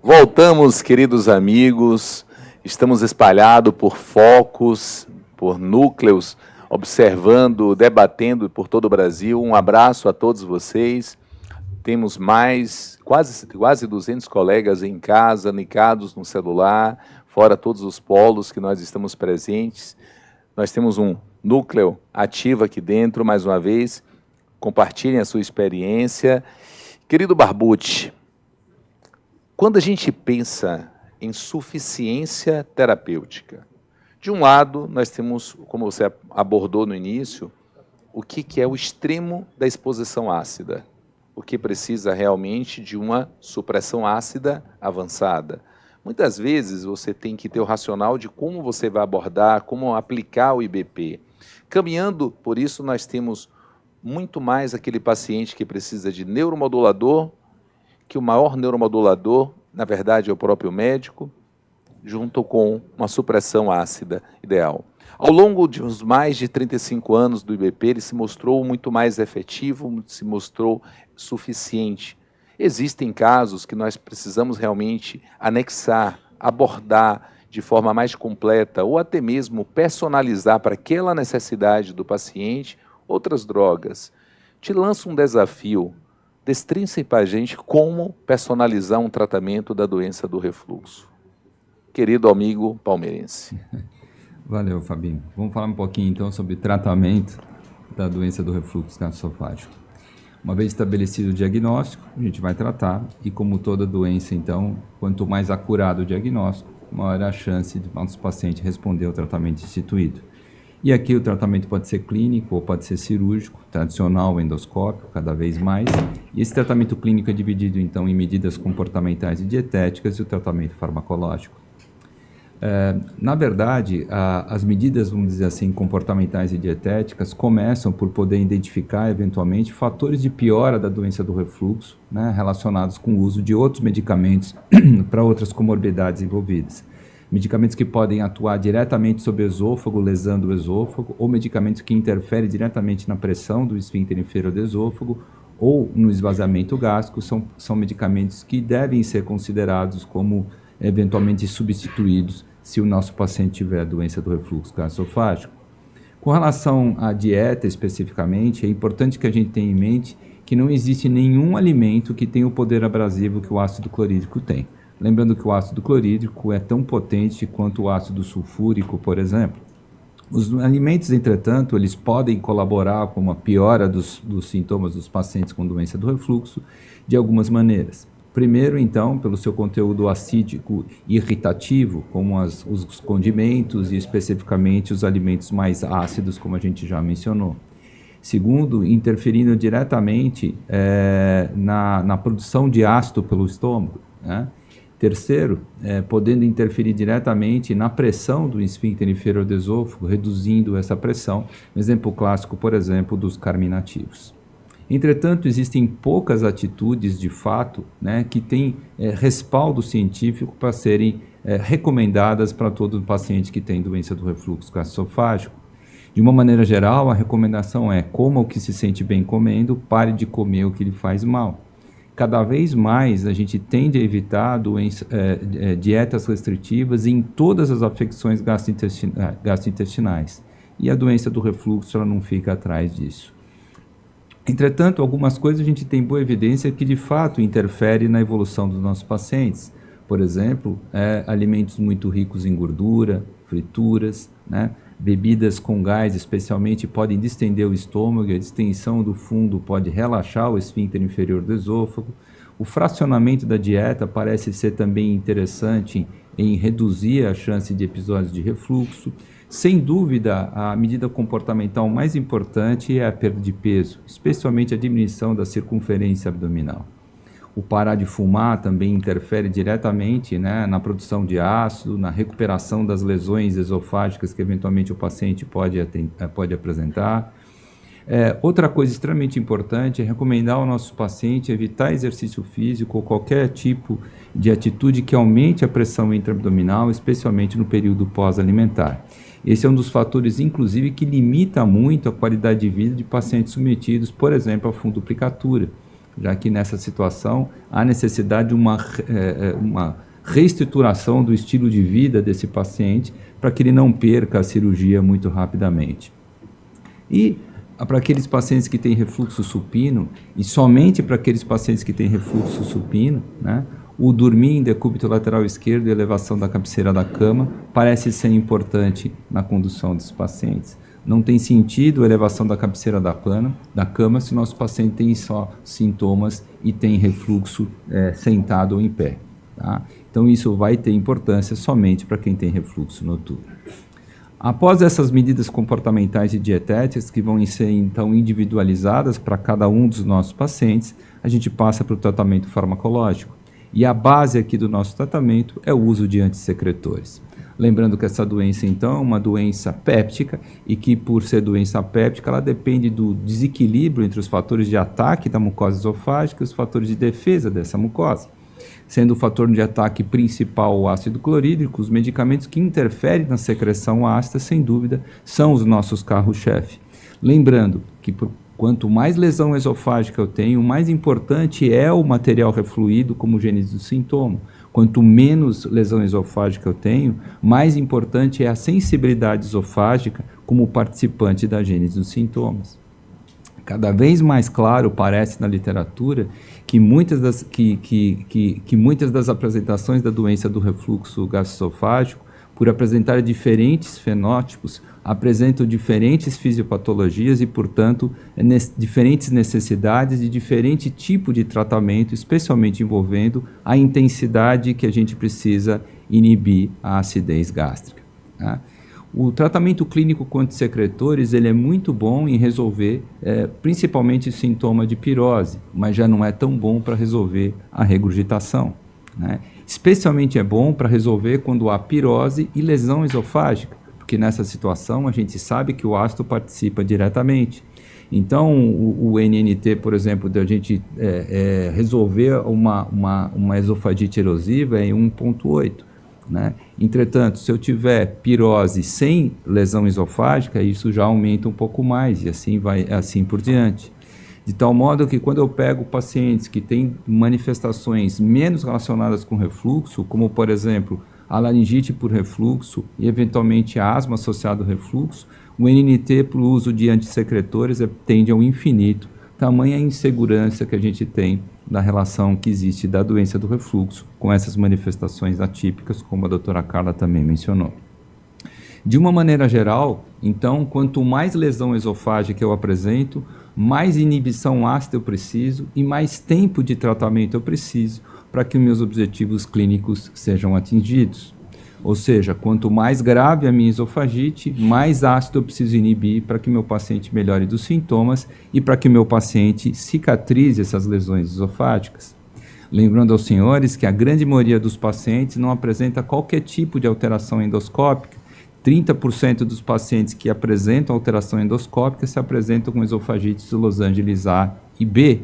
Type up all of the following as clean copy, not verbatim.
Voltamos, queridos amigos. Estamos espalhados por focos, por núcleos, observando, debatendo por todo o Brasil. Um abraço a todos vocês. Temos quase 200 colegas em casa, ligados no celular, fora todos os polos que nós estamos presentes. Nós temos um núcleo ativo aqui dentro, mais uma vez. Compartilhem a sua experiência. Querido Barbucci, quando a gente pensa em suficiência terapêutica, de um lado, nós temos, como você abordou no início, o que é o extremo da exposição ácida, o que precisa realmente de uma supressão ácida avançada. Muitas vezes você tem que ter o racional de como você vai abordar, como aplicar o IBP. Caminhando por isso, nós temos muito mais aquele paciente que precisa de neuromodulador, que o maior neuromodulador, na verdade, é o próprio médico, junto com uma supressão ácida ideal. Ao longo de uns mais de 35 anos do IBP, ele se mostrou muito mais efetivo, se mostrou suficiente. Existem casos que nós precisamos realmente anexar, abordar de forma mais completa, ou até mesmo personalizar para aquela necessidade do paciente outras drogas. Te lanço um desafio. Destrinça para a gente como personalizar um tratamento da doença do refluxo. Querido amigo palmeirense. Valeu, Fabinho. Vamos falar um pouquinho, então, sobre tratamento da doença do refluxo gastroesofágico. Uma vez estabelecido o diagnóstico, a gente vai tratar, e como toda doença, então, quanto mais acurado o diagnóstico, maior a chance do nosso paciente responder ao tratamento instituído. E aqui o tratamento pode ser clínico ou pode ser cirúrgico, tradicional, endoscópico, cada vez mais. E esse tratamento clínico é dividido, então, em medidas comportamentais e dietéticas e o tratamento farmacológico. Na verdade, as medidas, vamos dizer assim, comportamentais e dietéticas começam por poder identificar, eventualmente, fatores de piora da doença do refluxo, né, relacionados com o uso de outros medicamentos para outras comorbidades envolvidas. Medicamentos que podem atuar diretamente sobre o esôfago, lesando o esôfago, ou medicamentos que interferem diretamente na pressão do esfíncter inferior do esôfago ou no esvaziamento gástrico, são medicamentos que devem ser considerados como eventualmente substituídos se o nosso paciente tiver doença do refluxo gastroesofágico. Com relação à dieta especificamente, é importante que a gente tenha em mente que não existe nenhum alimento que tenha o poder abrasivo que o ácido clorídrico tem. Lembrando que o ácido clorídrico é tão potente quanto o ácido sulfúrico, por exemplo. Os alimentos, entretanto, eles podem colaborar com uma piora dos sintomas dos pacientes com doença do refluxo de algumas maneiras. Primeiro, então, pelo seu conteúdo acídico e irritativo, como os condimentos e especificamente os alimentos mais ácidos, como a gente já mencionou. Segundo, interferindo diretamente na produção de ácido pelo estômago, né? Terceiro, podendo interferir diretamente na pressão do esfíncter inferior do esôfago, reduzindo essa pressão. Um exemplo clássico, por exemplo, dos carminativos. Entretanto, existem poucas atitudes, de fato, né, que têm respaldo científico para serem recomendadas para todo paciente que tem doença do refluxo gastroesofágico. De uma maneira geral, a recomendação é: coma o que se sente bem comendo, pare de comer o que lhe faz mal. Cada vez mais a gente tende a evitar dietas restritivas em todas as afecções gastrointestinais. E a doença do refluxo ela não fica atrás disso. Entretanto, algumas coisas a gente tem boa evidência que de fato interferem na evolução dos nossos pacientes. Por exemplo, alimentos muito ricos em gordura, frituras, né? Bebidas com gás, especialmente, podem distender o estômago, e a distensão do fundo pode relaxar o esfíncter inferior do esôfago. O fracionamento da dieta parece ser também interessante em reduzir a chance de episódios de refluxo. Sem dúvida, a medida comportamental mais importante é a perda de peso, especialmente a diminuição da circunferência abdominal. O parar de fumar também interfere diretamente, né, na produção de ácido, na recuperação das lesões esofágicas que eventualmente o paciente pode apresentar. Outra coisa extremamente importante é recomendar ao nosso paciente evitar exercício físico ou qualquer tipo de atitude que aumente a pressão intraabdominal, especialmente no período pós-alimentar. Esse é um dos fatores, inclusive, que limita muito a qualidade de vida de pacientes submetidos, por exemplo, à fundoplicatura. já que nessa situação há necessidade de uma reestruturação do estilo de vida desse paciente para que ele não perca a cirurgia muito rapidamente. E para aqueles pacientes que têm refluxo supino, e somente para aqueles pacientes que têm refluxo supino, né, o dormir em decúbito lateral esquerdo e elevação da cabeceira da cama parece ser importante na condução desses pacientes. Não tem sentido a elevação da cabeceira da cama se o nosso paciente tem só sintomas e tem refluxo sentado ou em pé. Tá? Então isso vai ter importância somente para quem tem refluxo noturno. Após essas medidas comportamentais e dietéticas, que vão ser então individualizadas para cada um dos nossos pacientes, a gente passa para o tratamento farmacológico. E a base aqui do nosso tratamento é o uso de antissecretores. Lembrando que essa doença, então, é uma doença péptica e que, por ser doença péptica, ela depende do desequilíbrio entre os fatores de ataque da mucosa esofágica e os fatores de defesa dessa mucosa. Sendo o fator de ataque principal o ácido clorídrico, os medicamentos que interferem na secreção ácida, sem dúvida, são os nossos carro-chefe. Lembrando que quanto mais lesão esofágica eu tenho, mais importante é o material refluído como gênese do sintoma. Quanto menos lesão esofágica eu tenho, mais importante é a sensibilidade esofágica como participante da gênese dos sintomas. Cada vez mais claro parece na literatura que muitas das apresentações da doença do refluxo gastroesofágico, por apresentar diferentes fenótipos, apresentam diferentes fisiopatologias e, portanto, diferentes necessidades de diferente tipo de tratamento, especialmente envolvendo a intensidade que a gente precisa inibir a acidez gástrica. Tá? O tratamento clínico com antissecretores ele é muito bom em resolver principalmente sintoma de pirose, mas já não é tão bom para resolver a regurgitação. Né? Especialmente é bom para resolver quando há pirose e lesão esofágica, porque nessa situação a gente sabe que o ácido participa diretamente. Então, o NNT, por exemplo, de a gente resolver uma esofagite erosiva é em 1,8. Né? Entretanto, se eu tiver pirose sem lesão esofágica, isso já aumenta um pouco mais e assim por diante. De tal modo que quando eu pego pacientes que têm manifestações menos relacionadas com refluxo, como por exemplo a laringite por refluxo e eventualmente a asma associada ao refluxo, o NNT para o uso de antissecretores tende ao infinito, tamanha a insegurança que a gente tem da relação que existe da doença do refluxo com essas manifestações atípicas, como a doutora Carla também mencionou. De uma maneira geral, então, quanto mais lesão esofágica eu apresento, mais inibição ácida eu preciso e mais tempo de tratamento eu preciso para que os meus objetivos clínicos sejam atingidos. Ou seja, quanto mais grave a minha esofagite, mais ácido eu preciso inibir para que meu paciente melhore dos sintomas e para que meu paciente cicatrize essas lesões esofágicas. Lembrando aos senhores que a grande maioria dos pacientes não apresenta qualquer tipo de alteração endoscópica. 30% dos pacientes que apresentam alteração endoscópica se apresentam com esofagites Los Angeles A e B.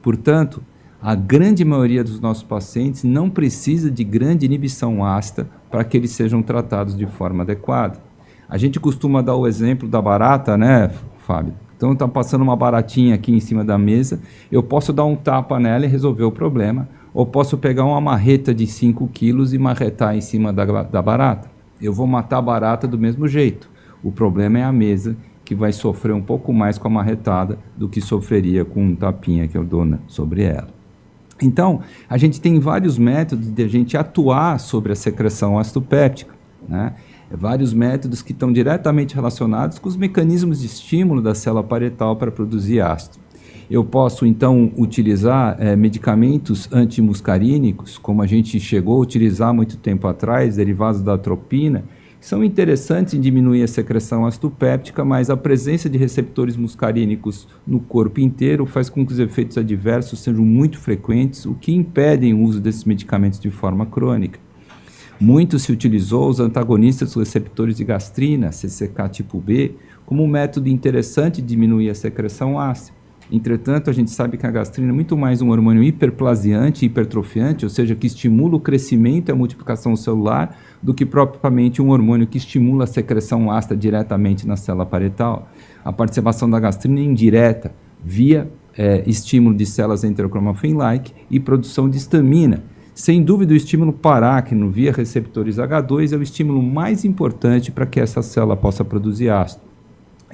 Portanto, a grande maioria dos nossos pacientes não precisa de grande inibição ácida para que eles sejam tratados de forma adequada. A gente costuma dar o exemplo da barata, né, Fábio? Então está passando uma baratinha aqui em cima da mesa, eu posso dar um tapa nela e resolver o problema, ou posso pegar uma marreta de 5 quilos e marretar em cima da barata. Eu vou matar a barata do mesmo jeito. O problema é a mesa, que vai sofrer um pouco mais com a marretada do que sofreria com um tapinha que eu dou sobre ela. Então, a gente tem vários métodos de a gente atuar sobre a secreção ácido-péptica, né? Vários métodos que estão diretamente relacionados com os mecanismos de estímulo da célula parietal para produzir ácido. Eu posso, então, utilizar medicamentos antimuscarínicos, como a gente chegou a utilizar muito tempo atrás, derivados da atropina, que são interessantes em diminuir a secreção ácido-péptica, mas a presença de receptores muscarínicos no corpo inteiro faz com que os efeitos adversos sejam muito frequentes, o que impede o uso desses medicamentos de forma crônica. Muito se utilizou os antagonistas dos receptores de gastrina, CCK tipo B, como um método interessante de diminuir a secreção ácida. Entretanto, a gente sabe que a gastrina é muito mais um hormônio hiperplasiante e hipertrofiante, ou seja, que estimula o crescimento e a multiplicação celular, do que propriamente um hormônio que estimula a secreção ácida diretamente na célula parietal. A participação da gastrina é indireta, via estímulo de células enterocromafin-like e produção de histamina. Sem dúvida, o estímulo paráquino via receptores H2 é o estímulo mais importante para que essa célula possa produzir ácido.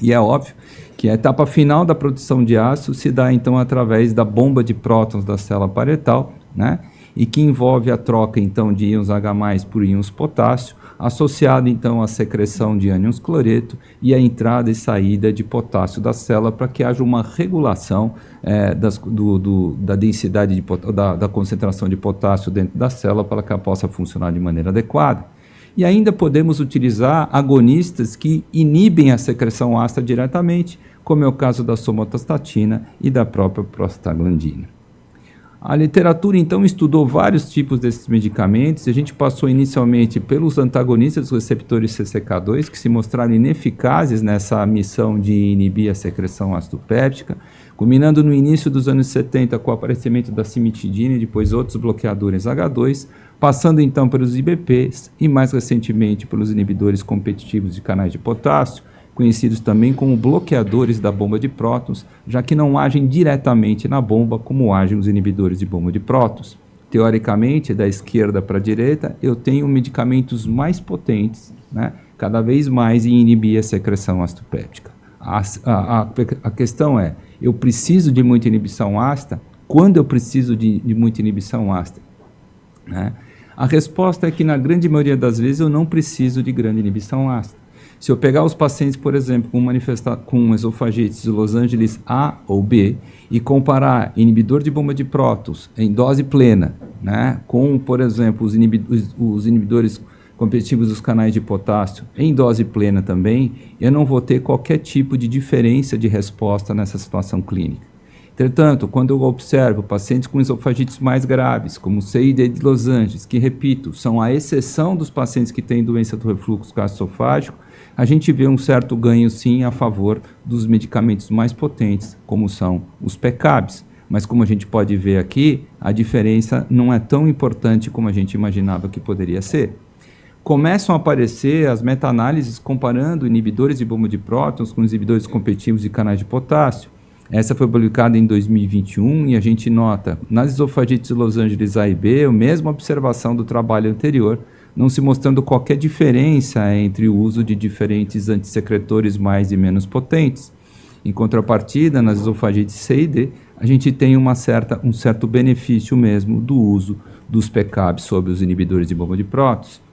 E é óbvio que a etapa final da produção de ácido se dá então através da bomba de prótons da célula parietal, né? E que envolve a troca então de íons H+ por íons potássio, associado então à secreção de ânions cloreto e a entrada e saída de potássio da célula para que haja uma regulação da densidade da concentração de potássio dentro da célula para que ela possa funcionar de maneira adequada. E ainda podemos utilizar agonistas que inibem a secreção ácida diretamente, como é o caso da somatostatina e da própria prostaglandina. A literatura, então, estudou vários tipos desses medicamentos. A gente passou inicialmente pelos antagonistas dos receptores CCK2, que se mostraram ineficazes nessa missão de inibir a secreção ácido-péptica, culminando no início dos anos 70 com o aparecimento da cimetidina e depois outros bloqueadores H2, passando então pelos IBPs e mais recentemente pelos inibidores competitivos de canais de potássio, conhecidos também como bloqueadores da bomba de prótons, já que não agem diretamente na bomba como agem os inibidores de bomba de prótons. Teoricamente, da esquerda para a direita, eu tenho medicamentos mais potentes, né, cada vez mais em inibir a secreção ácido-péptica. A questão é, eu preciso de muita inibição ácida? Quando eu preciso de muita inibição ácida? Né? A resposta é que, na grande maioria das vezes, eu não preciso de grande inibição ácida. Se eu pegar os pacientes, por exemplo, com esofagites de Los Angeles A ou B e comparar inibidor de bomba de prótons em dose plena, né, com, por exemplo, os inibidores competitivos dos canais de potássio em dose plena também, eu não vou ter qualquer tipo de diferença de resposta nessa situação clínica. Entretanto, quando eu observo pacientes com esofagites mais graves, como o CID de Los Angeles, que, repito, são a exceção dos pacientes que têm doença do refluxo gastroesofágico, a gente vê um certo ganho, sim, a favor dos medicamentos mais potentes, como são os PCABs. Mas, como a gente pode ver aqui, a diferença não é tão importante como a gente imaginava que poderia ser. Começam a aparecer as meta-análises comparando inibidores de bomba de prótons com inibidores competitivos de canais de potássio. Essa foi publicada em 2021 e a gente nota, nas esofagites de Los Angeles A e B, a mesma observação do trabalho anterior, não se mostrando qualquer diferença entre o uso de diferentes antissecretores mais e menos potentes. Em contrapartida, nas esofagites C e D, a gente tem um certo benefício mesmo do uso dos PCABs sobre os inibidores de bomba de prótons.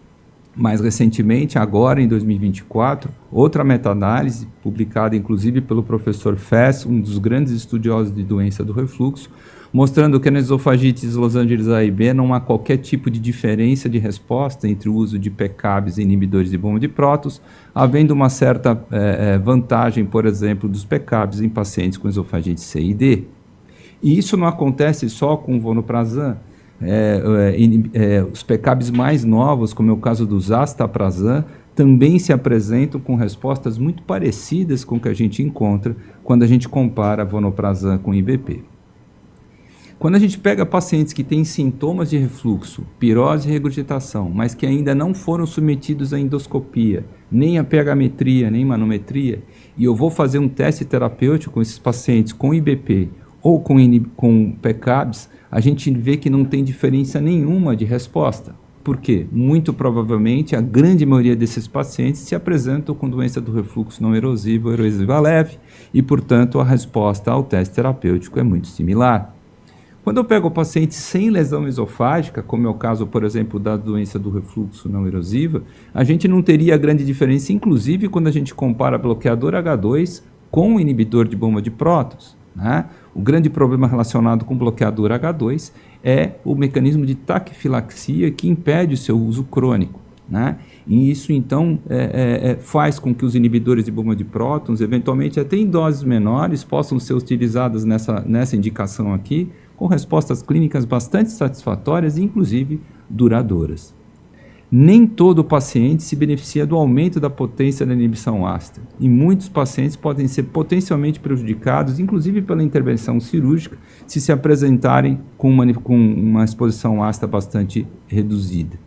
Mais recentemente, agora em 2024, outra meta-análise, publicada inclusive pelo professor Fess, um dos grandes estudiosos de doença do refluxo, mostrando que nas esofagites de Los Angeles A e B não há qualquer tipo de diferença de resposta entre o uso de PCABs e inibidores de bomba de prótons, havendo uma certa vantagem, por exemplo, dos PCABs em pacientes com esofagite C e D. E isso não acontece só com o vonoprazan. Os PCABs mais novos, como é o caso do Zastaprazan, também se apresentam com respostas muito parecidas com o que a gente encontra quando a gente compara vonoprazan com IBP. Quando a gente pega pacientes que têm sintomas de refluxo, pirose e regurgitação, mas que ainda não foram submetidos à endoscopia, nem a pH-metria, nem manometria, e eu vou fazer um teste terapêutico com esses pacientes com IBP ou com PCABs, a gente vê que não tem diferença nenhuma de resposta. Por quê? Muito provavelmente a grande maioria desses pacientes se apresentam com doença do refluxo não erosivo ou erosiva leve e, portanto, a resposta ao teste terapêutico é muito similar. Quando eu pego o paciente sem lesão esofágica, como é o caso, por exemplo, da doença do refluxo não erosiva, a gente não teria grande diferença, inclusive quando a gente compara bloqueador H2 com o inibidor de bomba de prótons, né? O grande problema relacionado com o bloqueador H2 é o mecanismo de taquifilaxia que impede o seu uso crônico, né? E isso, então, faz com que os inibidores de bomba de prótons, eventualmente até em doses menores, possam ser utilizados nessa indicação aqui, com respostas clínicas bastante satisfatórias e, inclusive, duradouras. Nem todo paciente se beneficia do aumento da potência da inibição ácida, e muitos pacientes podem ser potencialmente prejudicados, inclusive pela intervenção cirúrgica, se se apresentarem com uma exposição ácida bastante reduzida.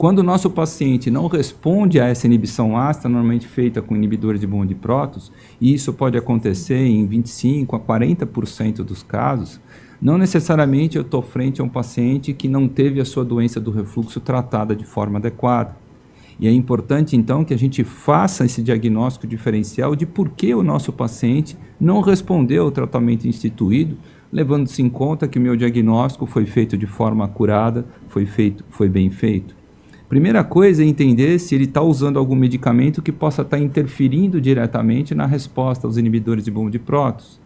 Quando o nosso paciente não responde a essa inibição ácida, normalmente feita com inibidores de bomba de prótons, e isso pode acontecer em 25% a 40% dos casos, não necessariamente eu estou frente a um paciente que não teve a sua doença do refluxo tratada de forma adequada. E é importante, então, que a gente faça esse diagnóstico diferencial de por que o nosso paciente não respondeu ao tratamento instituído, levando-se em conta que o meu diagnóstico foi feito de forma acurada, foi bem feito. Primeira coisa é entender se ele está usando algum medicamento que possa estar interferindo diretamente na resposta aos inibidores de bomba de prótons.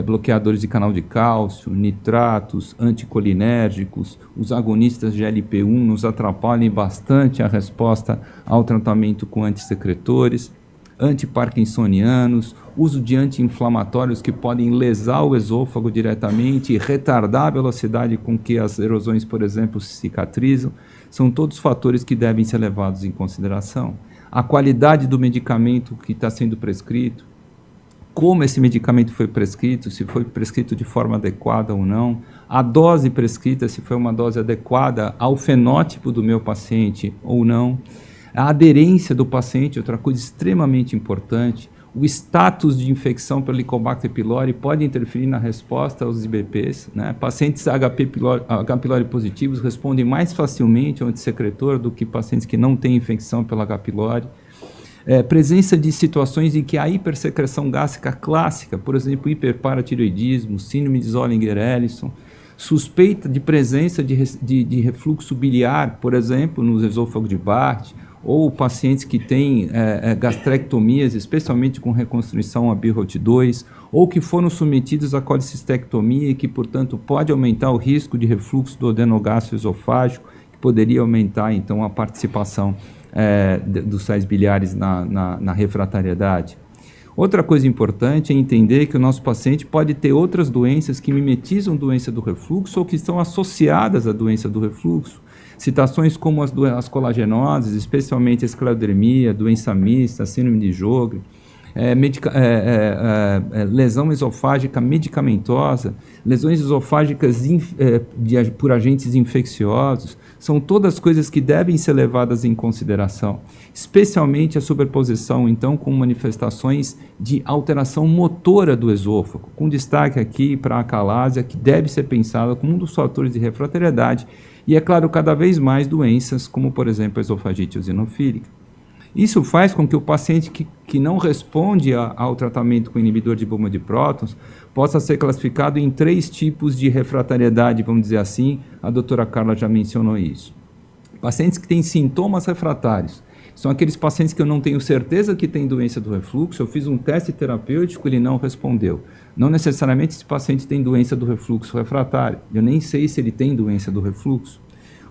Bloqueadores de canal de cálcio, nitratos, anticolinérgicos, os agonistas de GLP-1 nos atrapalham bastante a resposta ao tratamento com antissecretores, antiparkinsonianos, uso de anti-inflamatórios que podem lesar o esôfago diretamente e retardar a velocidade com que as erosões, por exemplo, se cicatrizam, são todos fatores que devem ser levados em consideração. A qualidade do medicamento que está sendo prescrito, como esse medicamento foi prescrito, se foi prescrito de forma adequada ou não, a dose prescrita, se foi uma dose adequada ao fenótipo do meu paciente ou não, a aderência do paciente, outra coisa extremamente importante, o status de infecção pelo Helicobacter pylori pode interferir na resposta aos IBPs, né? Pacientes H. pylori positivos respondem mais facilmente ao antissecretor do que pacientes que não têm infecção pelo H. pylori. Presença de situações em que a hipersecreção gástrica clássica, por exemplo, hiperparatiroidismo, síndrome de Zollinger-Ellison, suspeita de presença de refluxo biliar, por exemplo, no esôfago de Barth, ou pacientes que têm gastrectomias, especialmente com reconstrução a BIROT2, ou que foram submetidos a colicistectomia e que, portanto, pode aumentar o risco de refluxo do adenogástrio esofágico, que poderia aumentar, então, a participação dos sais biliares na refratariedade. Outra coisa importante é entender que o nosso paciente pode ter outras doenças que mimetizam doença do refluxo ou que estão associadas à doença do refluxo. Citações como as colagenoses, especialmente a esclerodermia, doença mista, síndrome de Sjögren, lesão esofágica medicamentosa, lesões esofágicas por agentes infecciosos, são todas coisas que devem ser levadas em consideração, especialmente a superposição, então, com manifestações de alteração motora do esôfago, com destaque aqui para a acalásia, que deve ser pensada como um dos fatores de refratariedade, e, é claro, cada vez mais doenças, como, por exemplo, a esofagite eosinofílica. Isso faz com que o paciente que não responde ao tratamento com inibidor de bomba de prótons possa ser classificado em 3 tipos de refratariedade, vamos dizer assim, a doutora Carla já mencionou isso. Pacientes que têm sintomas refratários, são aqueles pacientes que eu não tenho certeza que têm doença do refluxo, eu fiz um teste terapêutico, ele não respondeu. Não necessariamente esse paciente tem doença do refluxo refratário, eu nem sei se ele tem doença do refluxo.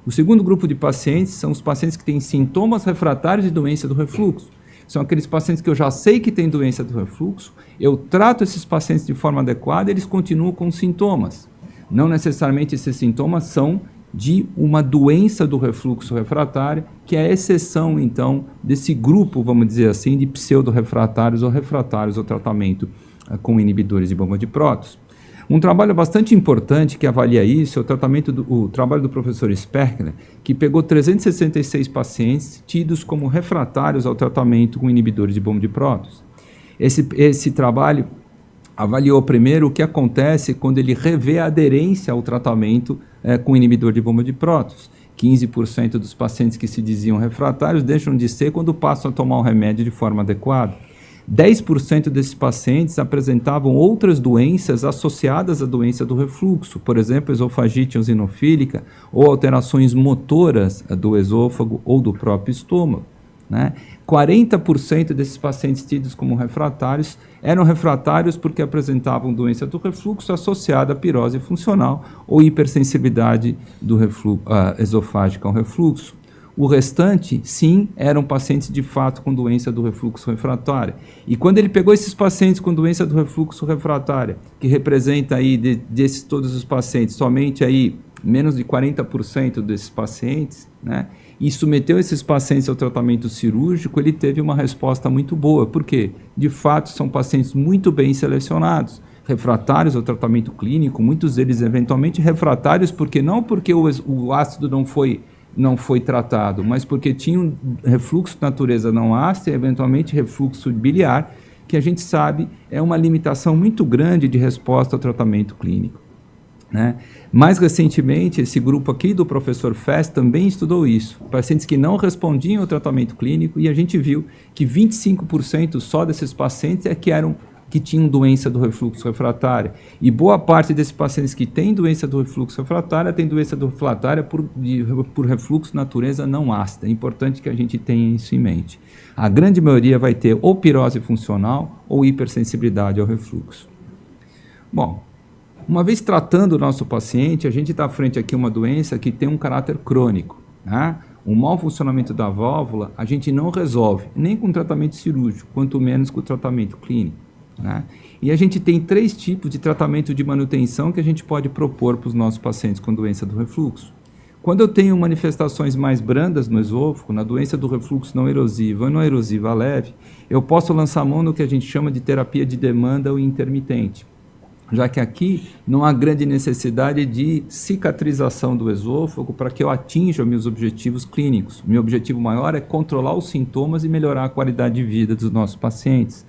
O segundo grupo de pacientes são os pacientes que têm sintomas refratários de doença do refluxo. São aqueles pacientes que eu já sei que têm doença do refluxo, eu trato esses pacientes de forma adequada e eles continuam com sintomas. Não necessariamente esses sintomas são de uma doença do refluxo refratário, que é a exceção, então, desse grupo, vamos dizer assim, de pseudo-refratários ou refratários ao tratamento com inibidores de bomba de prótons. Um trabalho bastante importante que avalia isso é o trabalho do professor Sperkler, que pegou 366 pacientes tidos como refratários ao tratamento com inibidores de bomba de prótons. Esse trabalho avaliou primeiro o que acontece quando ele revê a aderência ao tratamento com inibidor de bomba de prótons. 15% dos pacientes que se diziam refratários deixam de ser quando passam a tomar o remédio de forma adequada. 10% desses pacientes apresentavam outras doenças associadas à doença do refluxo, por exemplo, esofagite eosinofílica ou alterações motoras do esôfago ou do próprio estômago, né? 40% desses pacientes tidos como refratários eram refratários porque apresentavam doença do refluxo associada à pirose funcional ou hipersensibilidade esofágica ao refluxo. O restante, sim, eram pacientes de fato com doença do refluxo refratária. E quando ele pegou esses pacientes com doença do refluxo refratária, que representa aí desses todos os pacientes, somente aí menos de 40% desses pacientes, né, e submeteu esses pacientes ao tratamento cirúrgico, ele teve uma resposta muito boa. Por quê? De fato, são pacientes muito bem selecionados, refratários ao tratamento clínico, muitos deles eventualmente refratários, porque não porque o ácido não foi não foi tratado, mas porque tinha um refluxo de natureza não ácida e eventualmente refluxo biliar, que a gente sabe é uma limitação muito grande de resposta ao tratamento clínico, né? Mais recentemente, esse grupo aqui do professor Fest também estudou isso, pacientes que não respondiam ao tratamento clínico, e a gente viu que 25% só desses pacientes que tinham doença do refluxo refratário, e boa parte desses pacientes que têm doença do refluxo refratário tem doença do refratária por refluxo natureza não ácida. É importante que a gente tenha isso em mente. A grande maioria vai ter ou pirose funcional ou hipersensibilidade ao refluxo. Bom, uma vez tratando o nosso paciente, a gente está frente aqui a uma doença que tem um caráter crônico, né? O mau funcionamento da válvula a gente não resolve, nem com tratamento cirúrgico, quanto menos com o tratamento clínico, né? E a gente tem 3 tipos de tratamento de manutenção que a gente pode propor para os nossos pacientes com doença do refluxo. Quando eu tenho manifestações mais brandas no esôfago, na doença do refluxo não erosiva ou não erosiva leve, eu posso lançar mão no que a gente chama de terapia de demanda ou intermitente, já que aqui não há grande necessidade de cicatrização do esôfago para que eu atinja meus objetivos clínicos. Meu objetivo maior é controlar os sintomas e melhorar a qualidade de vida dos nossos pacientes.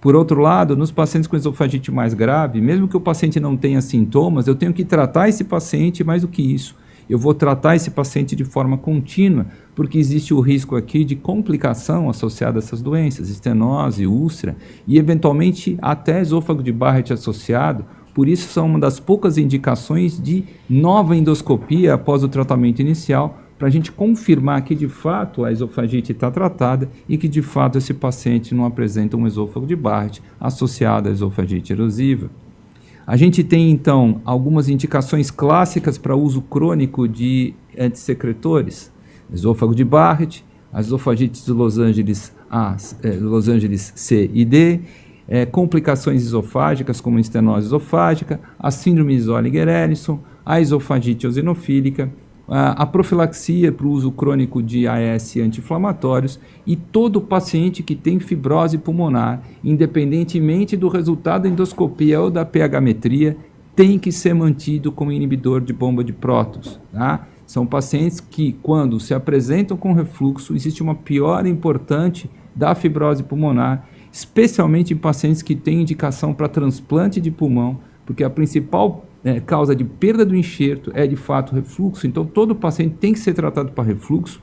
Por outro lado, nos pacientes com esofagite mais grave, mesmo que o paciente não tenha sintomas, eu tenho que tratar esse paciente mais do que isso. Eu vou tratar esse paciente de forma contínua, porque existe o risco aqui de complicação associada a essas doenças, estenose, úlcera e eventualmente até esôfago de Barrett associado. Por isso são uma das poucas indicações de nova endoscopia após o tratamento inicial, para a gente confirmar que de fato a esofagite está tratada e que de fato esse paciente não apresenta um esôfago de Barrett associado à esofagite erosiva. A gente tem, então, algumas indicações clássicas para uso crônico de antissecretores. Esôfago de Barrett, as esofagites de Los Angeles C e D, complicações esofágicas como estenose esofágica, a síndrome de Zollinger-Ellison, a esofagite eosinofílica, a profilaxia para o uso crônico de AS anti-inflamatórios e todo paciente que tem fibrose pulmonar, independentemente do resultado da endoscopia ou da pH-metria, tem que ser mantido como inibidor de bomba de prótons, tá? São pacientes que, quando se apresentam com refluxo, existe uma piora importante da fibrose pulmonar, especialmente em pacientes que têm indicação para transplante de pulmão, porque a principal causa de perda do enxerto é de fato refluxo. Então todo paciente tem que ser tratado para refluxo,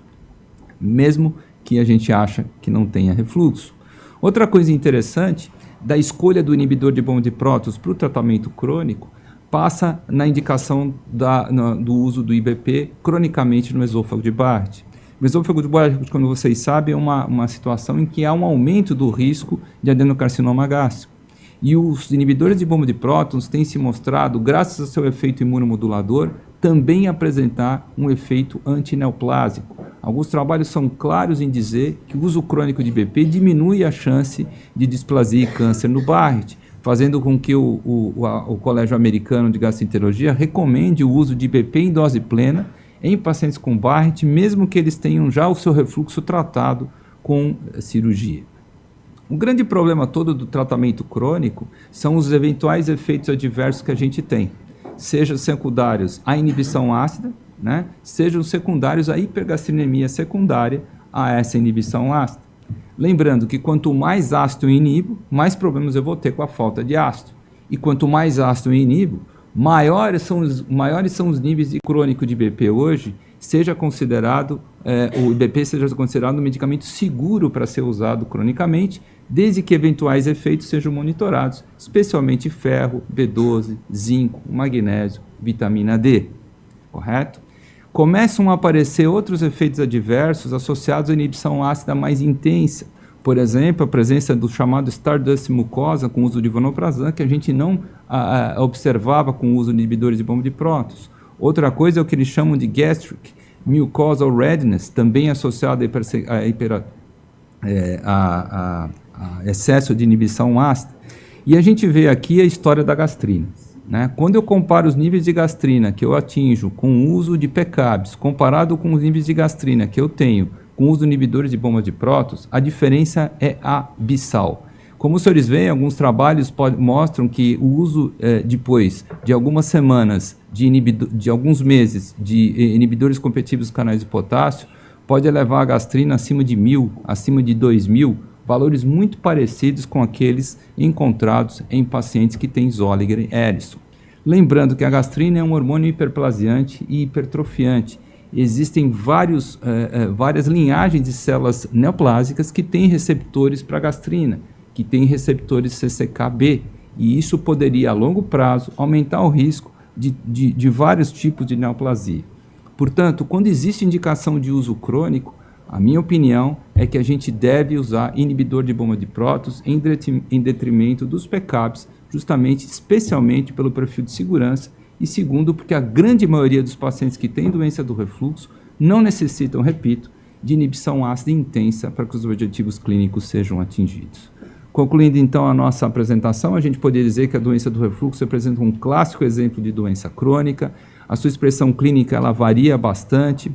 mesmo que a gente acha que não tenha refluxo. Outra coisa interessante da escolha do inibidor de bomba de prótons para o tratamento crônico passa na indicação do uso do IBP cronicamente no esôfago de Barrett. O esôfago de Barrett, como vocês sabem, é uma situação em que há um aumento do risco de adenocarcinoma gástrico. E os inibidores de bomba de prótons têm se mostrado, graças ao seu efeito imunomodulador, também apresentar um efeito antineoplásico. Alguns trabalhos são claros em dizer que o uso crônico de BP diminui a chance de displasia e câncer no Barrett, fazendo com que o Colégio Americano de Gastroenterologia recomende o uso de BP em dose plena em pacientes com Barrett, mesmo que eles tenham já o seu refluxo tratado com cirurgia. O grande problema todo do tratamento crônico são os eventuais efeitos adversos que a gente tem, sejam secundários à inibição ácida, né? Sejam secundários à hipergastrinemia secundária a essa inibição ácida. Lembrando que quanto mais ácido eu inibo, mais problemas eu vou ter com a falta de ácido. E quanto mais ácido eu inibo, maiores são os níveis de crônico de BP hoje, seja considerado, o IBP seja considerado um medicamento seguro para ser usado cronicamente, desde que eventuais efeitos sejam monitorados, especialmente ferro, B12, zinco, magnésio, vitamina D, correto? Começam a aparecer outros efeitos adversos associados à inibição ácida mais intensa, por exemplo, a presença do chamado Stardust mucosa com o uso de vonoprazan, que a gente não observava com o uso de inibidores de bomba de prótons. Outra coisa é o que eles chamam de gastric mucosal redness, também associado a excesso de inibição ácida. E a gente vê aqui a história da gastrina, né? Quando eu comparo os níveis de gastrina que eu atinjo com o uso de PCABs, comparado com os níveis de gastrina que eu tenho com o uso de inibidores de bomba de prótons, a diferença é abissal. Como os senhores veem, alguns trabalhos mostram que o uso, depois de algumas semanas, de alguns meses, de inibidores competitivos dos canais de potássio, pode elevar a gastrina acima de 1.000, acima de 2.000, valores muito parecidos com aqueles encontrados em pacientes que têm Zollinger e Ellison. Lembrando que a gastrina é um hormônio hiperplasiante e hipertrofiante. Existem várias linhagens de células neoplásicas que têm receptores para gastrina, que têm receptores CCK-B, e isso poderia, a longo prazo, aumentar o risco de vários tipos de neoplasia. Portanto, quando existe indicação de uso crônico, a minha opinião é que a gente deve usar inibidor de bomba de prótons em detrimento dos PCABs, justamente, especialmente pelo perfil de segurança, e segundo, porque a grande maioria dos pacientes que têm doença do refluxo não necessitam, repito, de inibição ácida intensa para que os objetivos clínicos sejam atingidos. Concluindo então a nossa apresentação, a gente poderia dizer que a doença do refluxo representa um clássico exemplo de doença crônica. A sua expressão clínica ela varia bastante,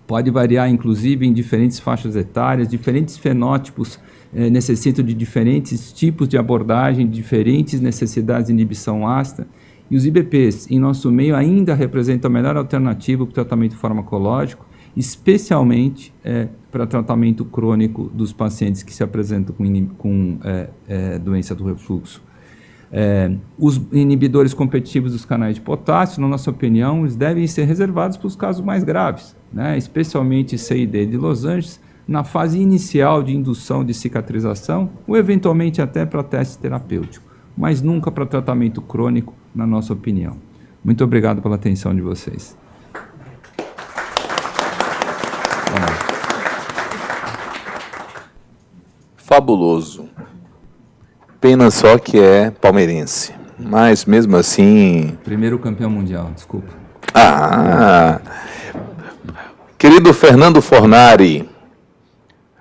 pode variar inclusive em diferentes faixas etárias, diferentes fenótipos necessitam de diferentes tipos de abordagem, diferentes necessidades de inibição ácida, e os IBPs em nosso meio ainda representam a melhor alternativa para o tratamento farmacológico, especialmente para tratamento crônico dos pacientes que se apresentam com doença do refluxo. Os inibidores competitivos dos canais de potássio, na nossa opinião, eles devem ser reservados para os casos mais graves, né? Especialmente CID de Los Angeles, na fase inicial de indução de cicatrização ou eventualmente até para teste terapêutico, mas nunca para tratamento crônico, na nossa opinião. Muito obrigado pela atenção de vocês. Fabuloso. Pena só que é palmeirense. Mas mesmo assim... Primeiro campeão mundial, desculpa. Querido Fernando Fornari,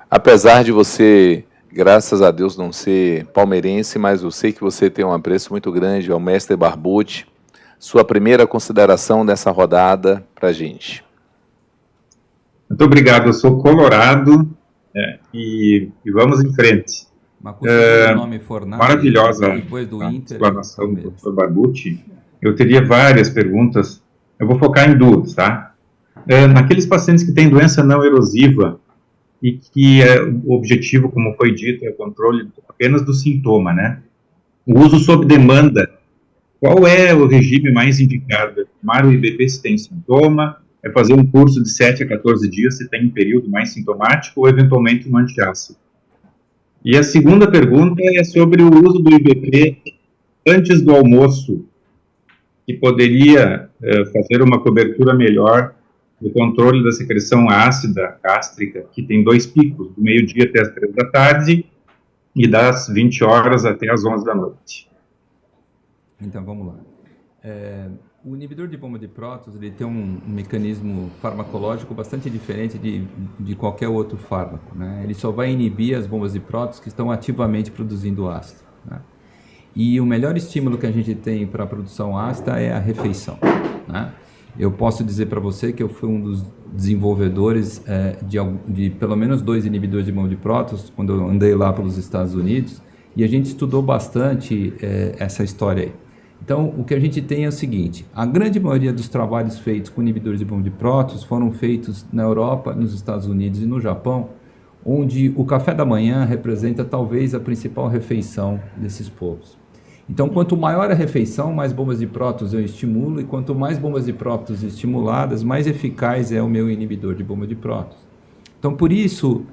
apesar de você, graças a Deus, não ser palmeirense, mas eu sei que você tem um apreço muito grande ao mestre Barbucci. Sua primeira consideração dessa rodada para a gente. Muito obrigado, eu sou colorado e vamos em frente. O nome Fornari, maravilhosa depois do Inter, explanação do Dr. Barbucci. Eu teria várias perguntas, eu vou focar em duas, tá? Naqueles pacientes que têm doença não erosiva e que o objetivo, como foi dito, é o controle apenas do sintoma, né? O uso sob demanda, qual é o regime mais indicado? Tomar o IBP se tem sintoma, é fazer um curso de 7 a 14 dias se tem um período mais sintomático ou eventualmente um antiácido. E a segunda pergunta é sobre o uso do IBP antes do almoço, que poderia fazer uma cobertura melhor do controle da secreção ácida gástrica, que tem 2 picos, do meio-dia até as 3 da tarde e das 20 horas até as 11 da noite. Então, vamos lá. O inibidor de bomba de prótons ele tem um mecanismo farmacológico bastante diferente de qualquer outro fármaco, né? Ele só vai inibir as bombas de prótons que estão ativamente produzindo ácido, né? E o melhor estímulo que a gente tem para a produção ácida é a refeição, né? Eu posso dizer para você que eu fui um dos desenvolvedores de pelo menos 2 inibidores de bomba de prótons quando eu andei lá pelos Estados Unidos, e a gente estudou bastante essa história aí. Então, o que a gente tem é o seguinte: a grande maioria dos trabalhos feitos com inibidores de bomba de prótons foram feitos na Europa, nos Estados Unidos e no Japão, onde o café da manhã representa talvez a principal refeição desses povos. Então, quanto maior a refeição, mais bombas de prótons eu estimulo, e quanto mais bombas de prótons estimuladas, mais eficaz é o meu inibidor de bomba de prótons. Então, por isso,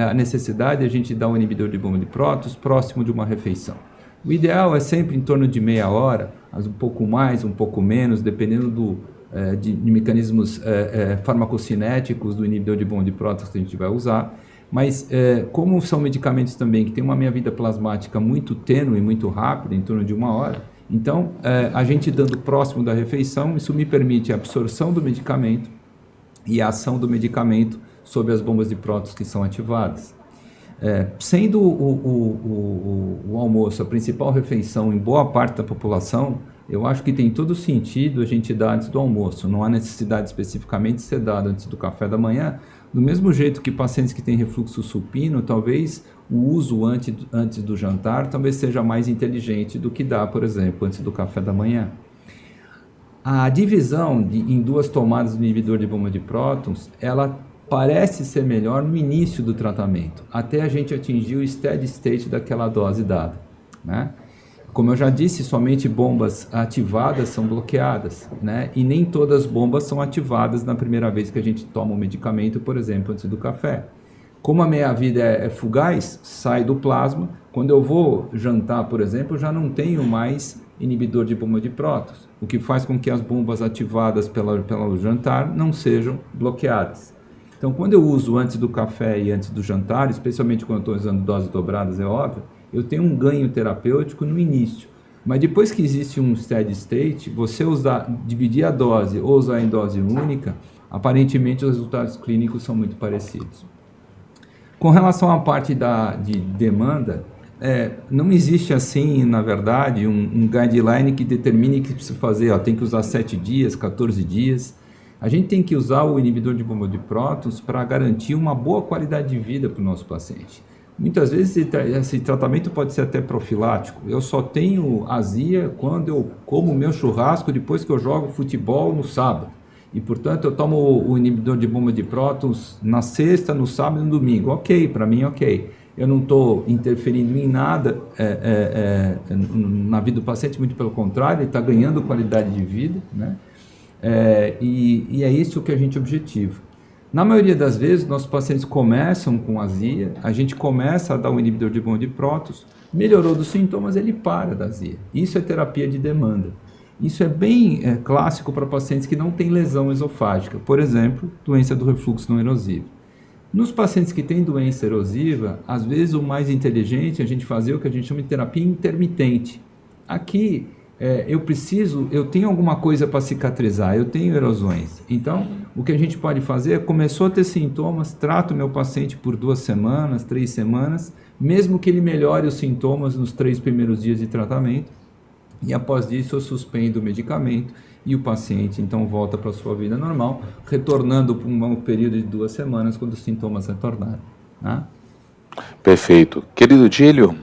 a necessidade de a gente dar um inibidor de bomba de prótons próximo de uma refeição. O ideal é sempre em torno de meia hora, mas um pouco mais, um pouco menos, dependendo de mecanismos farmacocinéticos do inibidor de bomba de prótons que a gente vai usar. Mas, como são medicamentos também que têm uma meia-vida plasmática muito tênue, muito rápida, em torno de 1 hora, então, a gente dando próximo da refeição, isso me permite a absorção do medicamento e a ação do medicamento sobre as bombas de prótons que são ativadas. Sendo o almoço a principal refeição em boa parte da população, eu acho que tem todo sentido a gente dar antes do almoço. Não há necessidade especificamente de ser dado antes do café da manhã, Do mesmo jeito que pacientes que têm refluxo supino, talvez o uso antes do jantar talvez seja mais inteligente do que dar, por exemplo, antes do café da manhã. A divisão em 2 tomadas do inibidor de bomba de prótons, ela parece ser melhor no início do tratamento, até a gente atingir o steady state daquela dose dada, né? Como eu já disse, somente bombas ativadas são bloqueadas, né? E nem todas as bombas são ativadas na primeira vez que a gente toma o medicamento, por exemplo, antes do café. Como a meia-vida é fugaz, sai do plasma. Quando eu vou jantar, por exemplo, eu já não tenho mais inibidor de bomba de prótons, o que faz com que as bombas ativadas pelo jantar não sejam bloqueadas. Então, quando eu uso antes do café e antes do jantar, especialmente quando eu estou usando doses dobradas, é óbvio, eu tenho um ganho terapêutico no início. Mas depois que existe um steady state, você dividir a dose ou usar em dose única, aparentemente os resultados clínicos são muito parecidos. Com relação à parte de demanda, não existe assim, na verdade, um guideline que determine que precisa fazer, tem que usar 7 dias, 14 dias. A gente tem que usar o inibidor de bomba de prótons para garantir uma boa qualidade de vida para o nosso paciente. Muitas vezes esse tratamento pode ser até profilático. Eu só tenho azia quando eu como meu churrasco depois que eu jogo futebol no sábado. E, portanto, eu tomo o inibidor de bomba de prótons na sexta, no sábado e no domingo. Ok, para mim, ok. Eu não estou interferindo em nada na vida do paciente, muito pelo contrário, ele está ganhando qualidade de vida, né? E é isso que a gente objetiva. Na maioria das vezes, nossos pacientes começam com azia, a gente começa a dar um inibidor de bomba de prótons, melhorou dos sintomas, ele para da azia. Isso é terapia de demanda. Isso é bem clássico para pacientes que não têm lesão esofágica, por exemplo, doença do refluxo não erosivo. Nos pacientes que têm doença erosiva, às vezes o mais inteligente é a gente fazer o que a gente chama de terapia intermitente. Aqui, eu tenho alguma coisa para cicatrizar, eu tenho erosões. Então, o que a gente pode fazer é, começou a ter sintomas, trato o meu paciente por 2 semanas, 3 semanas, mesmo que ele melhore os sintomas nos 3 primeiros dias de tratamento, e após isso eu suspendo o medicamento e o paciente então volta para a sua vida normal, retornando por um período de 2 semanas quando os sintomas retornarem. Né? Perfeito. Querido Dílio.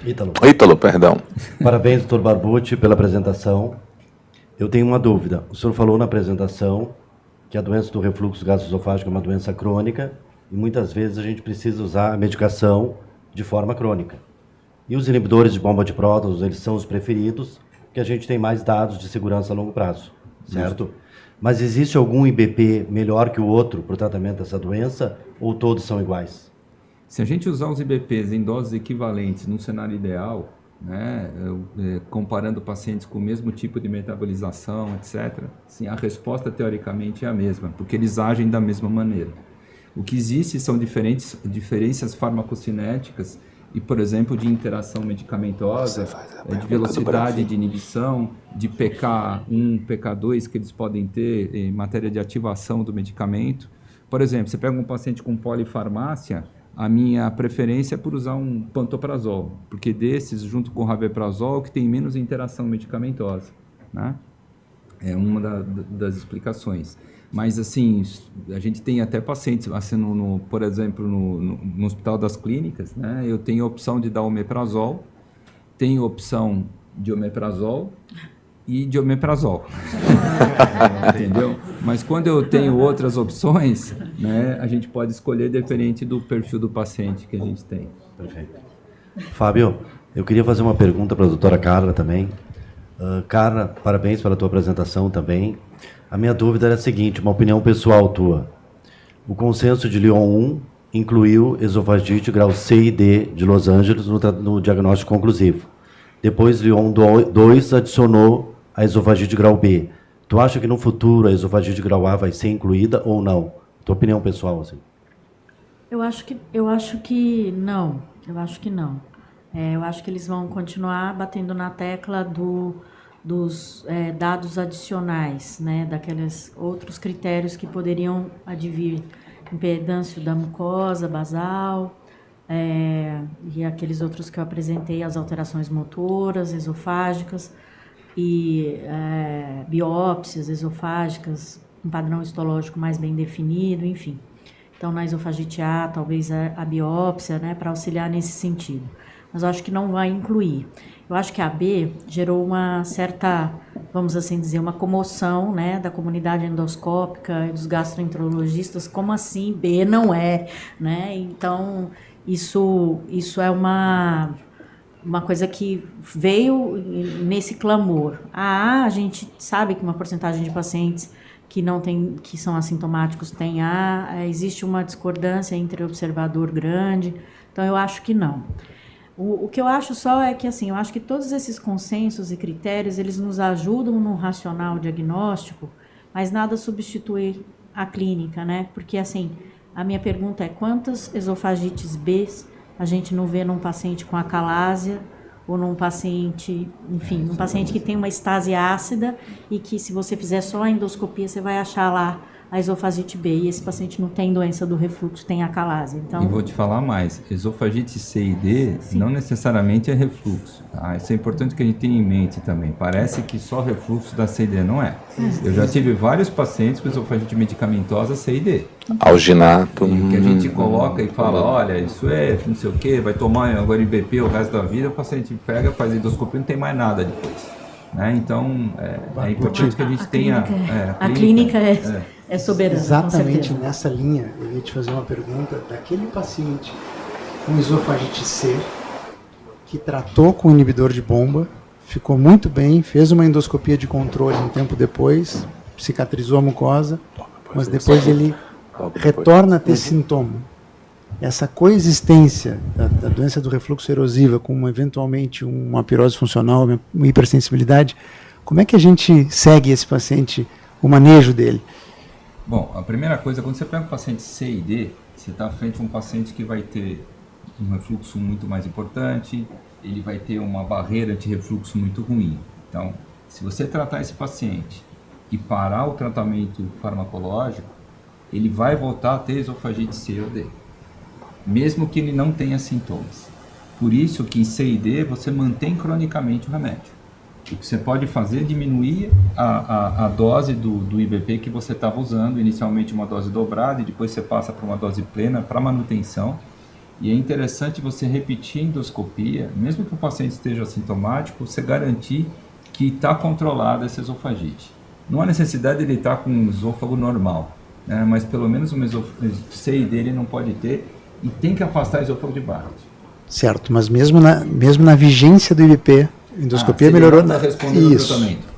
Ítalo, perdão. Parabéns, doutor Barbucci, pela apresentação. Eu tenho uma dúvida. O senhor falou na apresentação que a doença do refluxo gastroesofágico é uma doença crônica e muitas vezes a gente precisa usar a medicação de forma crônica. E os inibidores de bomba de prótons, eles são os preferidos, porque a gente tem mais dados de segurança a longo prazo, certo? Mas existe algum IBP melhor que o outro para o tratamento dessa doença ou todos são iguais? Se a gente usar os IBPs em doses equivalentes num cenário ideal, né, comparando pacientes com o mesmo tipo de metabolização, etc., sim, a resposta teoricamente é a mesma, porque eles agem da mesma maneira. O que existe são diferenças farmacocinéticas e, por exemplo, de interação medicamentosa, de velocidade de inibição, de PK1, PK2 que eles podem ter em matéria de ativação do medicamento. Por exemplo, você pega um paciente com polifarmácia, a minha preferência é por usar um pantoprazol, porque desses, junto com o rabeprazol, que tem menos interação medicamentosa, né? É uma das explicações. Mas, assim, a gente tem até pacientes, assim, por exemplo, no Hospital das Clínicas, né? Eu tenho a opção de dar omeprazol, tenho a opção de omeprazol e de omeprazol. Entendeu? Mas quando eu tenho outras opções, né, a gente pode escolher diferente do perfil do paciente que a gente tem. Perfeito. Fábio, eu queria fazer uma pergunta para a doutora Carla também. Carla, parabéns pela tua apresentação também. A minha dúvida era a seguinte, uma opinião pessoal tua. O consenso de Lyon 1 incluiu esofagite grau C e D de Los Angeles no diagnóstico conclusivo. Depois, Lyon 2 adicionou a esofagite grau B. Tu acha que no futuro a esofagite grau A vai ser incluída ou não? Tua opinião pessoal, assim. Eu acho que não. Eu acho que não. Eu acho que eles vão continuar batendo na tecla dos dados adicionais, né, daqueles outros critérios que poderiam advir impedância da mucosa basal, e aqueles outros que eu apresentei, as alterações motoras, esofágicas e biópsias esofágicas, um padrão histológico mais bem definido, enfim. Então, na esofagite A, talvez a biópsia, né, para auxiliar nesse sentido. Mas eu acho que não vai incluir. Eu acho que a B gerou uma certa, vamos assim dizer, uma comoção, né, da comunidade endoscópica e dos gastroenterologistas. Como assim B não é, né? Então, isso é uma coisa que veio nesse clamor. A gente sabe que uma porcentagem de pacientes que são assintomáticos tem A, existe uma discordância entre observador grande, então eu acho que não. O que eu acho só é que, assim, eu acho que todos esses consensos e critérios, eles nos ajudam no racional diagnóstico, mas nada substitui a clínica, né? Porque, assim, a minha pergunta é quantas esofagites B a gente não vê num paciente com acalásia ou num paciente, enfim, num paciente que tem uma estase ácida e que se você fizer só a endoscopia, você vai achar lá a esofagite B, e esse paciente não tem doença do refluxo, tem acalásia. Então, e vou te falar mais, esofagite C e D não necessariamente é refluxo, tá? Isso é importante que a gente tenha em mente também. Parece que só refluxo da C e D, não é. Eu já tive vários pacientes com esofagite medicamentosa C e D. Alginato. E que a gente coloca e fala, olha, isso é não sei o que, vai tomar agora IBP o resto da vida, o paciente pega, faz endoscopia e não tem mais nada depois. Né? Então, é importante que a gente tenha... A clínica é soberana. Exatamente nessa linha, eu ia te fazer uma pergunta daquele paciente com esofagite C, que tratou com inibidor de bomba, ficou muito bem, fez uma endoscopia de controle um tempo depois, cicatrizou a mucosa, mas depois ele retorna a ter sintoma. Essa coexistência da doença do refluxo erosiva com eventualmente uma pirose funcional, uma hipersensibilidade, como é que a gente segue esse paciente, o manejo dele? Bom, a primeira coisa, quando você pega um paciente C e D, você está frente a um paciente que vai ter um refluxo muito mais importante, ele vai ter uma barreira de refluxo muito ruim. Então, se você tratar esse paciente e parar o tratamento farmacológico, ele vai voltar a ter esofagite C ou D, mesmo que ele não tenha sintomas. Por isso que em C e D você mantém cronicamente o remédio. O que você pode fazer é diminuir a dose do IBP que você estava usando, inicialmente uma dose dobrada e depois você passa para uma dose plena para manutenção. E é interessante você repetir a endoscopia, mesmo que o paciente esteja assintomático, você garantir que está controlada essa esofagite. Não há necessidade de ele estar com um esôfago normal, né? Mas pelo menos uma C e D ele não pode ter e tem que afastar o esôfago de Barrett. Certo, mas mesmo na vigência do IBP, a endoscopia melhorou. Está respondendo ao tratamento.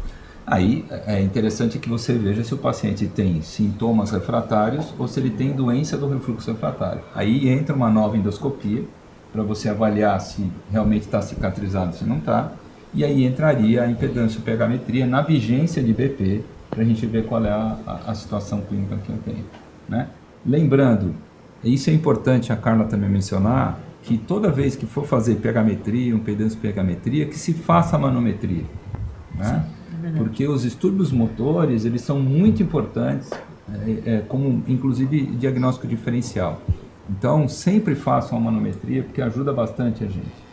Aí é interessante que você veja se o paciente tem sintomas refratários ou se ele tem doença do refluxo refratário. Aí entra uma nova endoscopia para você avaliar se realmente está cicatrizado, se não está. E aí entraria a impedância pH-metria na vigência de BP para a gente ver qual é a situação clínica que eu tenho, né? Lembrando, isso é importante a Carla também mencionar, que toda vez que for fazer pH-metria, impedância pH-metria, que se faça a manometria, né? Porque os distúrbios motores, eles são muito importantes, como inclusive diagnóstico diferencial. Então, sempre façam a manometria, porque ajuda bastante a gente.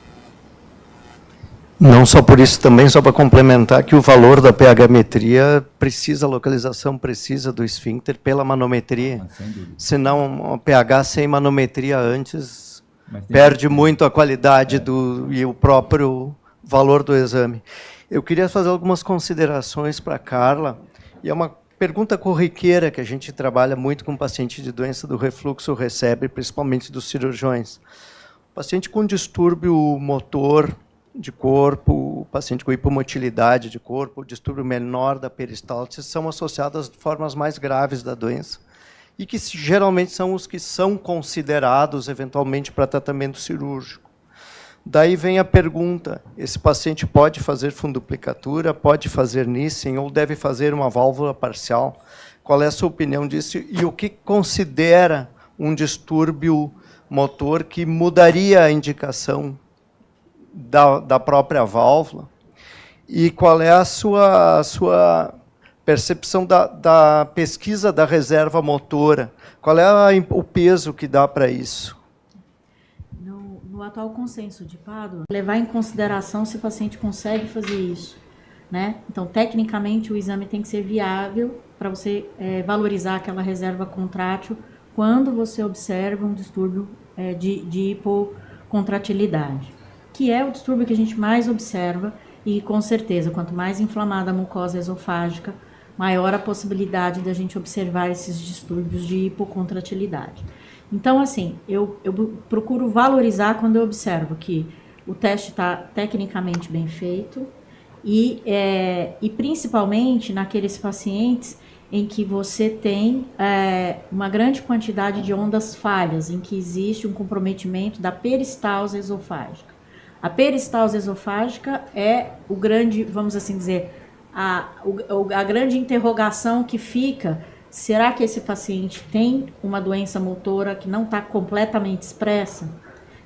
Não só por isso, também só para complementar que o valor da pH-metria precisa, a localização precisa do esfíncter pela manometria. Senão, o pH sem manometria antes perde muito a qualidade e o próprio valor do exame. Eu queria fazer algumas considerações para a Carla, e é uma pergunta corriqueira que a gente trabalha muito com paciente de doença do refluxo recebe, principalmente dos cirurgiões. Paciente com distúrbio motor de corpo, paciente com hipomotilidade de corpo, distúrbio menor da peristalse, são associadas às formas mais graves da doença e que geralmente são os que são considerados eventualmente para tratamento cirúrgico. Daí vem a pergunta, esse paciente pode fazer funduplicatura, pode fazer Nissen ou deve fazer uma válvula parcial? Qual é a sua opinião disso e o que considera um distúrbio motor que mudaria a indicação da própria válvula? E qual é a sua percepção da pesquisa da reserva motora? Qual é o peso que dá para isso? No atual consenso de Pádua, levar em consideração se o paciente consegue fazer isso, né? Então, tecnicamente, o exame tem que ser viável para você valorizar aquela reserva contrátil quando você observa um distúrbio de hipocontratilidade, que é o distúrbio que a gente mais observa e, com certeza, quanto mais inflamada a mucosa esofágica, maior a possibilidade da gente observar esses distúrbios de hipocontratilidade. Então, assim, eu procuro valorizar quando eu observo que o teste está tecnicamente bem feito e principalmente naqueles pacientes em que você tem uma grande quantidade de ondas falhas, em que existe um comprometimento da peristalse esofágica. A peristalse esofágica é o grande, vamos assim dizer, a grande interrogação que fica: será que esse paciente tem uma doença motora que não está completamente expressa?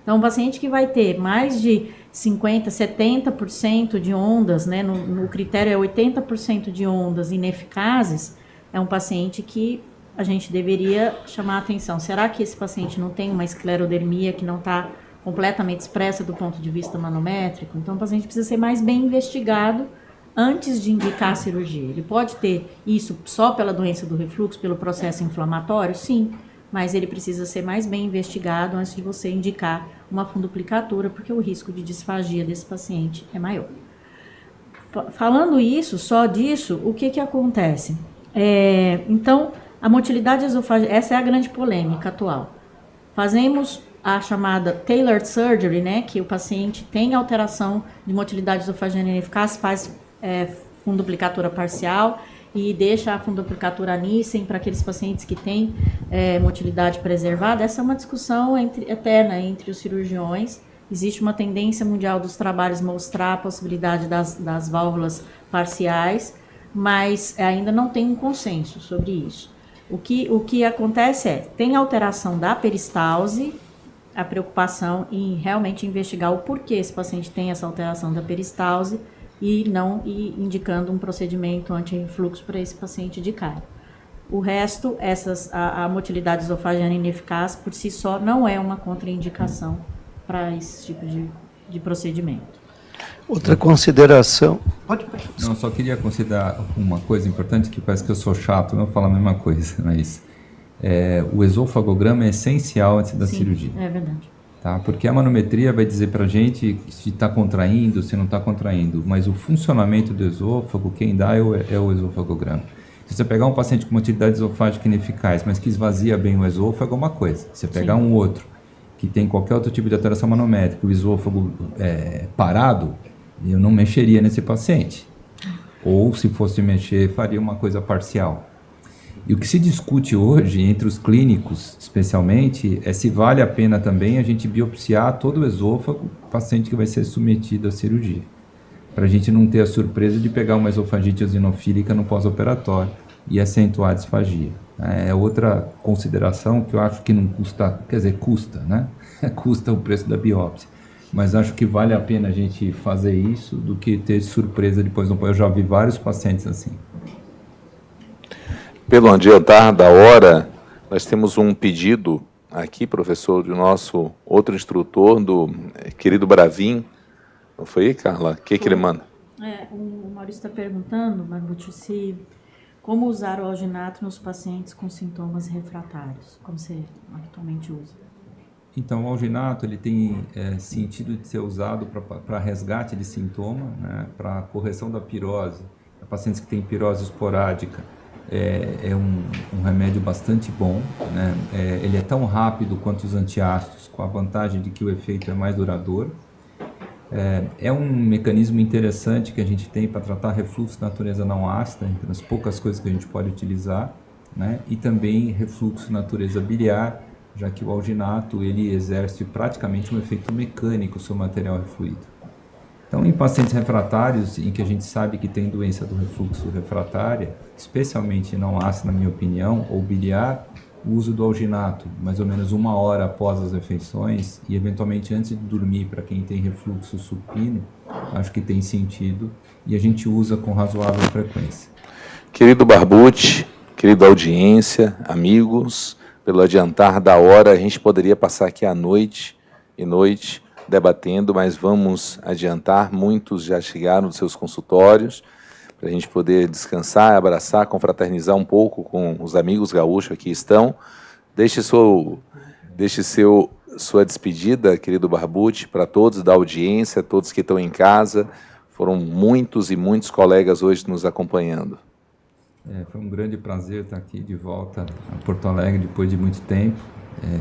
Então, um paciente que vai ter mais de 50%, 70% de ondas, né, no critério é 80% de ondas ineficazes, é um paciente que a gente deveria chamar a atenção. Será que esse paciente não tem uma esclerodermia que não está completamente expressa do ponto de vista manométrico? Então, o paciente precisa ser mais bem investigado antes de indicar a cirurgia. Ele pode ter isso só pela doença do refluxo, pelo processo inflamatório? Sim, mas ele precisa ser mais bem investigado antes de você indicar uma fundoplicatura, porque o risco de disfagia desse paciente é maior. Falando isso, só disso, o que acontece? Então, a motilidade esofágica, essa é a grande polêmica atual. Fazemos a chamada tailored surgery, né, que o paciente tem alteração de motilidade esofágica ineficaz, faz fundoplicatura parcial e deixa a fundoplicatura Nissen para aqueles pacientes que têm motilidade preservada. Essa é uma discussão eterna entre os cirurgiões. Existe uma tendência mundial dos trabalhos mostrar a possibilidade das válvulas parciais, mas ainda não tem um consenso sobre isso. O que acontece tem alteração da peristalse, a preocupação em realmente investigar o porquê esse paciente tem essa alteração da peristalse e não indicando um procedimento anti-refluxo para esse paciente de cara. O resto, a motilidade esofágica ineficaz, por si só, não é uma contraindicação para esse tipo de procedimento. Outra consideração... Pode. Não, só queria considerar uma coisa importante, que parece que eu sou chato, não falo a mesma coisa, mas o esofagograma é essencial antes da cirurgia. É verdade. Tá? Porque a manometria vai dizer para a gente se está contraindo, se não está contraindo, mas o funcionamento do esôfago, quem dá é o esofagograma. Se você pegar um paciente com motilidade esofágica ineficaz, mas que esvazia bem o esôfago, é uma coisa. Se você pegar um outro que tem qualquer outro tipo de alteração manométrica, o esôfago parado, eu não mexeria nesse paciente. Ou, se fosse mexer, faria uma coisa parcial. E o que se discute hoje, entre os clínicos especialmente, é se vale a pena também a gente biopsiar todo o esôfago do paciente que vai ser submetido à cirurgia. Para a gente não ter a surpresa de pegar uma esofagite eosinofílica no pós-operatório e acentuar a disfagia. É outra consideração que eu acho que não custa, quer dizer, custa, né? Custa o preço da biópsia. Mas acho que vale a pena a gente fazer isso do que ter surpresa depois no pós. Eu já vi vários pacientes assim. Pelo adiantar da hora, nós temos um pedido aqui, professor, do nosso outro instrutor, do querido Bravin. Não foi, Carla? O que ele manda? O Maurício está perguntando, Barbucci, como usar o alginato nos pacientes com sintomas refratários, como você atualmente usa. Então, o alginato ele tem sentido de ser usado para resgate de sintoma, né, para correção da pirose. Para pacientes que têm pirose esporádica, é um remédio bastante bom, né? Ele é tão rápido quanto os antiácidos, com a vantagem de que o efeito é mais duradouro. É um mecanismo interessante que a gente tem para tratar refluxo de natureza não ácida, entre as poucas coisas que a gente pode utilizar, né? E também refluxo de natureza biliar, já que o alginato ele exerce praticamente um efeito mecânico sobre o material refluído. Então, em pacientes refratários, em que a gente sabe que tem doença do refluxo refratária, especialmente não ácida, na minha opinião, ou biliar, o uso do alginato, mais ou menos 1 hora após as refeições e eventualmente antes de dormir, para quem tem refluxo supino, acho que tem sentido e a gente usa com razoável frequência. Querido Barbucci, querida audiência, amigos, pelo adiantar da hora, a gente poderia passar aqui a noite e noite debatendo, mas vamos adiantar. Muitos já chegaram dos seus consultórios, para a gente poder descansar, abraçar, confraternizar um pouco com os amigos gaúchos que estão. Deixe sua despedida, querido Barbucci, para todos da audiência, todos que estão em casa. Foram muitos e muitos colegas hoje nos acompanhando. Foi um grande prazer estar aqui de volta a Porto Alegre depois de muito tempo,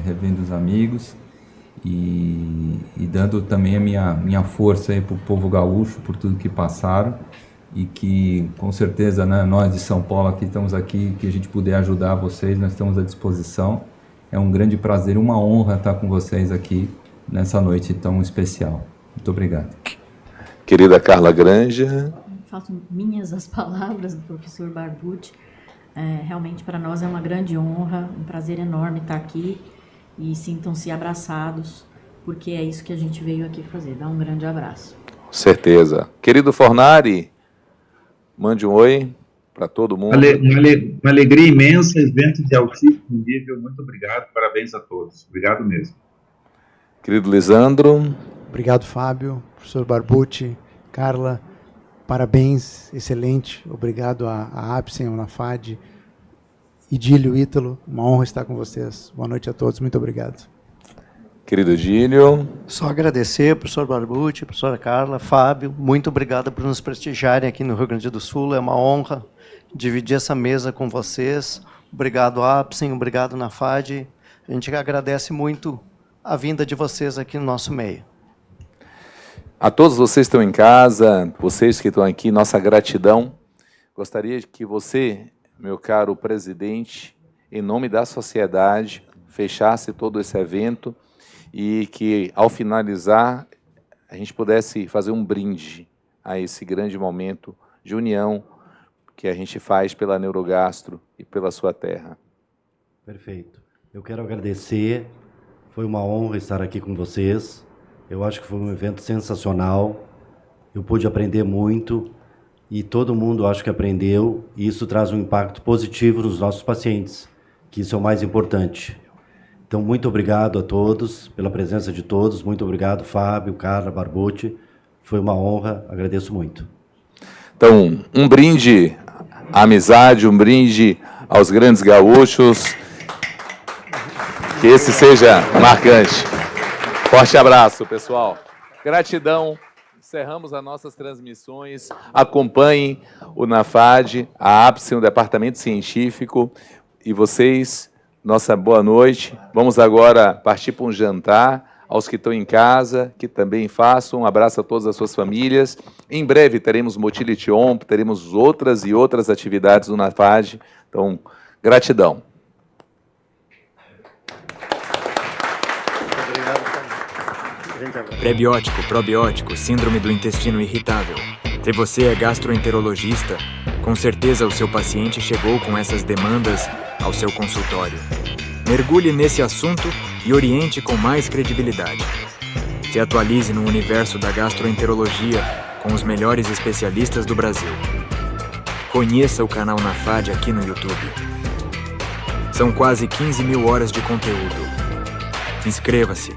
revendo os amigos e dando também a minha força para o povo gaúcho por tudo que passaram e que, com certeza, né, nós de São Paulo aqui estamos aqui, que a gente puder ajudar vocês, nós estamos à disposição. É um grande prazer, uma honra estar com vocês aqui nessa noite tão especial. Muito obrigado. Querida Carla Granja. Faço minhas as palavras do professor Barbucci. Realmente para nós é uma grande honra, um prazer enorme estar aqui e sintam-se abraçados, porque é isso que a gente veio aqui fazer. Dá um grande abraço. Certeza. Querido Fornari, mande um oi para todo mundo. Uma alegria imensa, evento de altíssimo nível. Muito obrigado, parabéns a todos. Obrigado mesmo. Querido Lisandro. Obrigado, Fábio, professor Barbucci, Carla, parabéns, excelente. Obrigado à APSEM, ao NAFAD, Idílio, Ítalo, uma honra estar com vocês. Boa noite a todos, muito obrigado. Querido Idílio. Só agradecer, professor Barbucci, professora Carla, Fábio, muito obrigado por nos prestigiarem aqui no Rio Grande do Sul, é uma honra dividir essa mesa com vocês. Obrigado, APSEM, obrigado, NAFAD. A gente agradece muito a vinda de vocês aqui no nosso meio. A todos vocês que estão em casa, vocês que estão aqui, nossa gratidão. Gostaria que você, meu caro presidente, em nome da sociedade, fechasse todo esse evento e que, ao finalizar, a gente pudesse fazer um brinde a esse grande momento de união que a gente faz pela Neurogastro e pela sua terra. Perfeito. Eu quero agradecer, foi uma honra estar aqui com vocês. Eu acho que foi um evento sensacional, eu pude aprender muito e todo mundo acho que aprendeu e isso traz um impacto positivo nos nossos pacientes, que isso é o mais importante. Então, muito obrigado a todos, pela presença de todos, muito obrigado, Fábio, Carla, Barbucci, foi uma honra, agradeço muito. Então, um brinde à amizade, um brinde aos grandes gaúchos, que esse seja marcante. Forte abraço, pessoal. Gratidão. Encerramos as nossas transmissões. Acompanhem o NAFAD, a APSEM, o Departamento Científico. E vocês, nossa boa noite. Vamos agora partir para um jantar. Aos que estão em casa, que também façam. Um abraço a todas as suas famílias. Em breve teremos Motility On, teremos outras e outras atividades do NAFAD. Então, gratidão. Prebiótico, probiótico, síndrome do intestino irritável. Se você é gastroenterologista, com certeza o seu paciente chegou com essas demandas ao seu consultório. Mergulhe nesse assunto e oriente com mais credibilidade. Se atualize no universo da gastroenterologia com os melhores especialistas do Brasil. Conheça o canal NAFAD aqui no YouTube. São quase 15 mil horas de conteúdo. Inscreva-se.